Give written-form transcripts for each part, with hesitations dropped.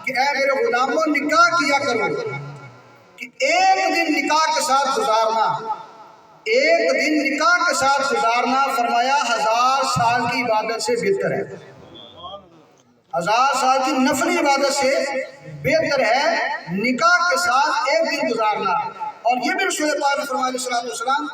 کہ اے میرے غلاموں نکاح کیا کرو، کہ ایک دن نکاح کے ساتھ گزارنا، ایک دن نکاح کے ساتھ گزارنا فرمایا 1000 سال کی عبادت سے بہتر ہے، 1000 سال کی نفلی عبادت سے بہتر ہے نکاح کے ساتھ ایک دن گزارنا۔ اور یہ بھی رسول پاک نے فرمایا علیہ الصلوۃ والسلام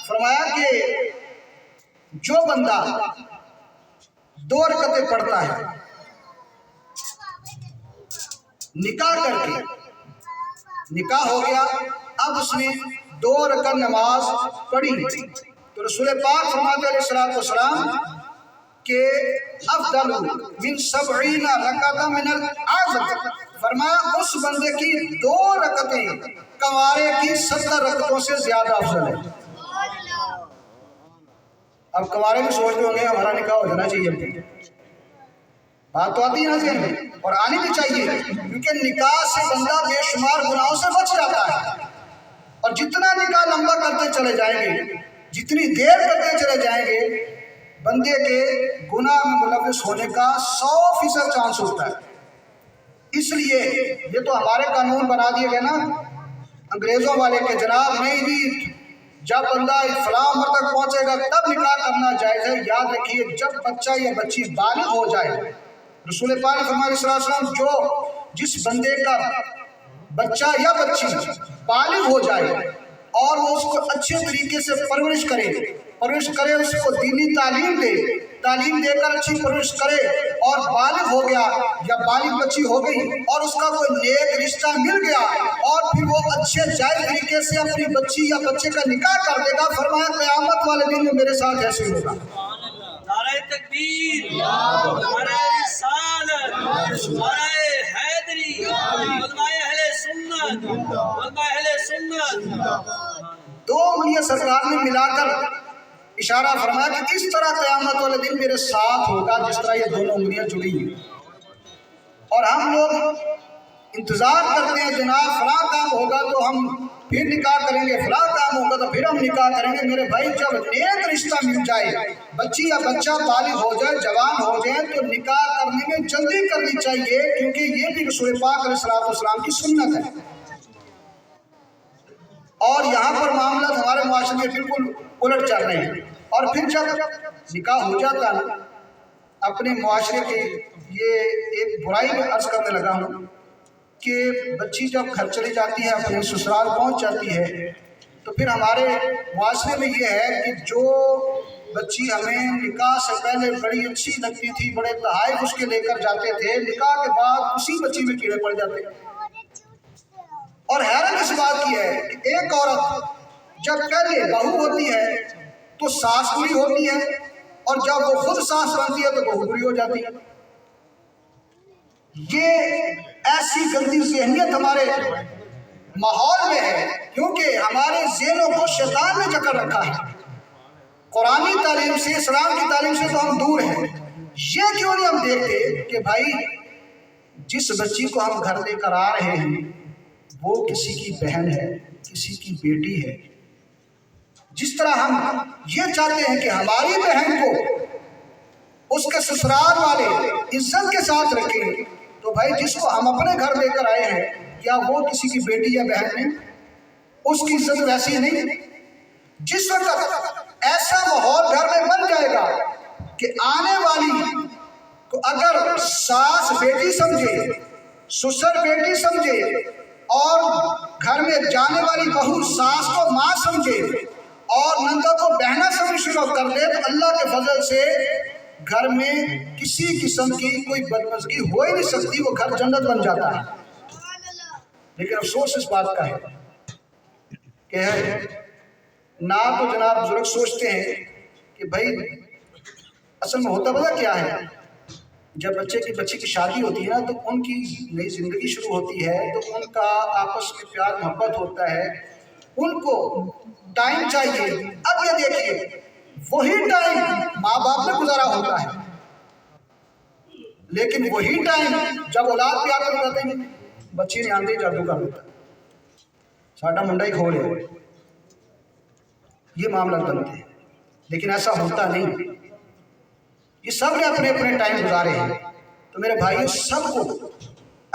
فرمایا کہ جو بندہ 2 رکعتیں پڑھتا ہے نکاح کر کے، نکاح ہو گیا، اب اس نے 2 رکعت نماز پڑھی، تو رسول پاک فرماتے علیہ الصلوۃ والسلام کہ افضل من 70 رکعت من الاعظم، فرمایا اس بندے کی 2 رکعتیں کنوارے کی 70 رکعتوں سے زیادہ افضل ہے۔ اب کنوارے میں سوچتے ہوں گے ہمارا نکاح ہو جانا چاہیے، بات تو آتی ہے نا ذہن میں، اور آنی بھی چاہیے، کیونکہ نکاح سے بندہ بے شمار گناہوں سے بچ جاتا ہے، اور جتنا نکاح لمبا کرتے چلے جائیں گے، جتنی دیر کرتے چلے جائیں گے، بندے کے گناہ میں ملوث ہونے کا 100% چانس ہوتا ہے۔ اس لیے یہ تو ہمارے قانون بنا دیے گئے نا انگریزوں والے کہ جناب نہیں جی جب بندہ فلاں عمر تک پہنچے گا تب نکاح کرنا جائز ہے۔ یاد رکھیے جب بچہ یا بچی بالغ ہو جائے، رسول پاک نے فرمایا صلی اللہ علیہ وسلم جس بندے کا بچہ یا بچی بالغ ہو جائے اور وہ اس کو اچھے طریقے سے پرورش کرے، اس کو دینی تعلیم دے کر اچھی پرورش کرے، اور بالغ ہو گیا یا بالغ بچی ہو گئی اور اس کا کوئی نیک رشتہ مل گیا اور پھر وہ اچھے جائز طریقے سے اپنی بچی یا بچے کا نکاح کر دے گا، فرمایا قیامت والے دن میں میرے ساتھ ایسے ہوگا۔ نعرہ تکبیر، نعرہ رسالت، نعرہ حیدری، علماء اہل سنت، علماء اہل سنت۔ 2 انگلیاں سرکار نے ملا کر اشارہ فرمایا کہ اس طرح قیامت والے دن میرے ساتھ ہوگا جس طرح یہ دونوں انگلیاں جڑی ہیں، اور ہم لوگ انتظار کرتے ہیں جناب فلاں کام ہوگا تو ہم پھر نکاح کریں گے، فلاں کام ہوگا تو پھر ہم نکاح کریں گے۔ میرے بھائی جب نیک رشتہ مل جائے، بچی یا بچہ بالغ ہو جائے، جوان ہو جائے، تو نکاح کرنے میں جلدی کرنی چاہیے، کیونکہ یہ بھی رسول پاک علیہ الصلوۃ والسلام کی سنت ہے۔ اور یہاں پر معاملات ہمارے معاشرے میں بالکل الٹ چل رہے ہیں، اور پھر جب نکاح ہو جاتا ہے اپنے معاشرے کے یہ ایک برائی میں عرض کرنے لگا ہوں کہ بچی جب گھر چلی جاتی ہے اپنے سسرال پہنچ جاتی ہے تو پھر ہمارے معاشرے میں یہ ہے کہ جو بچی ہمیں نکاح سے پہلے بڑی اچھی لگتی تھی، بڑے تحائف اس کے لے کر جاتے تھے، نکاح کے بعد اسی بچی میں کیڑے پڑ جاتے ہیں۔ اور حیرت اس بات کی ہے کہ ایک عورت جب پہلے بہو ہوتی ہے تو ساس بری ہوتی ہے، اور جب وہ خود ساس بنتی ہے تو بہو بری ہو جاتی ہے۔ یہ ایسی گندی ذہنیت ہمارے ماحول میں ہے کیونکہ ہمارے ذہنوں کو شیطان نے جکڑ رکھا ہے۔ قرآنی تعلیم سے، اسلام کی تعلیم سے تو ہم دور ہیں۔ یہ کیوں نہیں ہم دیکھتے کہ بھائی جس بچی کو ہم گھر لے کر آ رہے ہیں وہ کسی کی بہن ہے، کسی کی بیٹی ہے۔ جس طرح ہم یہ چاہتے ہیں کہ ہماری بہن کو اس کے سسرال والے عزت کے ساتھ رکھیں، تو بھائی جس کو ہم اپنے گھر لے کر آئے ہیں کیا وہ کسی کی بیٹی یا بہن نہیں؟ اس کی عزت ویسی نہیں۔ جس وقت ایسا ماحول گھر میں بن جائے گا کہ آنے والی کو اگر ساس بیٹی سمجھے، سسر بیٹی سمجھے، اور گھر میں جانے والی بہو ساس کو ماں سمجھے اور نندہ کو بہنا سمجھ شروع کر دے، تو اللہ کے فضل سے گھر میں کسی قسم کی کوئی بدمزگی ہو ہی نہیں سکتی، وہ گھر جنت بن جاتا ہے۔ لیکن افسوس اس بات کا ہے کہ نہ تو جناب بزرگ سوچتے ہیں کہ بھائی اصل میں ہوتا پتہ کیا ہے، جب بچی کی شادی ہوتی ہے نا تو ان کی نئی زندگی شروع ہوتی ہے، تو ان کا آپس میں پیار محبت ہوتا ہے، ان کو ٹائم چاہیے۔ اب یہ دیکھیے وہی ٹائم ماں باپ میں گزارا ہوتا ہے، لیکن وہی ٹائم جب اولاد پیار کرتے ہیں بچی نے آندھی جادو کر دیتا ساڈا منڈا ہی کھو لے، یہ معاملہ بنتے ہیں۔ لیکن ایسا ہوتا نہیں، یہ سب نے اپنے اپنے ٹائم گزارے ہیں۔ تو میرے بھائیوں سب کو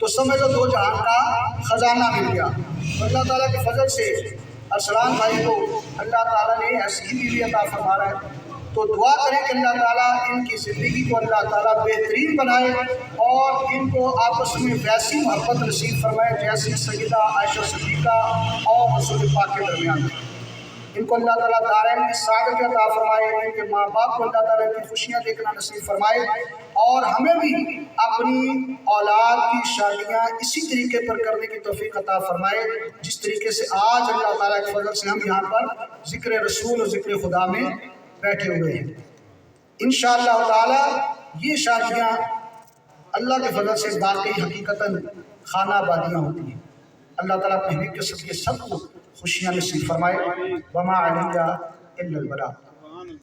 تو سمجھ لو 2 جہان کا خزانہ مل گیا۔ تو اللہ تعالیٰ کے فضل سے ارسلان بھائی کو اللہ تعالیٰ نے ایسی ہی بیوی عطا فرما رہا ہے، تو دعا کریں کہ اللہ تعالیٰ ان کی زندگی کو اللہ تعالیٰ بہترین بنائے اور ان کو آپس میں ویسی محبت نصیب فرمائے جیسی سیدہ عائشہ صدیقہ اور رسول پاک کے درمیان۔ ان کو اللہ تعالیٰ دارین کی سعادت عطا فرمائے، ان کے ماں باپ کو اللہ تعالیٰ کی خوشیاں دیکھنا نصیب فرمائے، اور ہمیں بھی اپنی اولاد کی شادیاں اسی طریقے پر کرنے کی توفیق عطا فرمائے جس طریقے سے آج اللہ تعالیٰ کے فضل سے ہم یہاں پر ذکر رسول اور ذکر خدا میں بیٹھے ہوئے ہیں۔ انشاءاللہ تعالیٰ یہ شادیاں اللہ کے فضل سے باقی حقیقتاً خانہ آبادیاں ہوتی ہیں۔ اللہ تعالیٰ اپنے حبیب کے صدقے سب کو خوشیاں نصیب فرمائے۔ وما علیہ الا البلاغ۔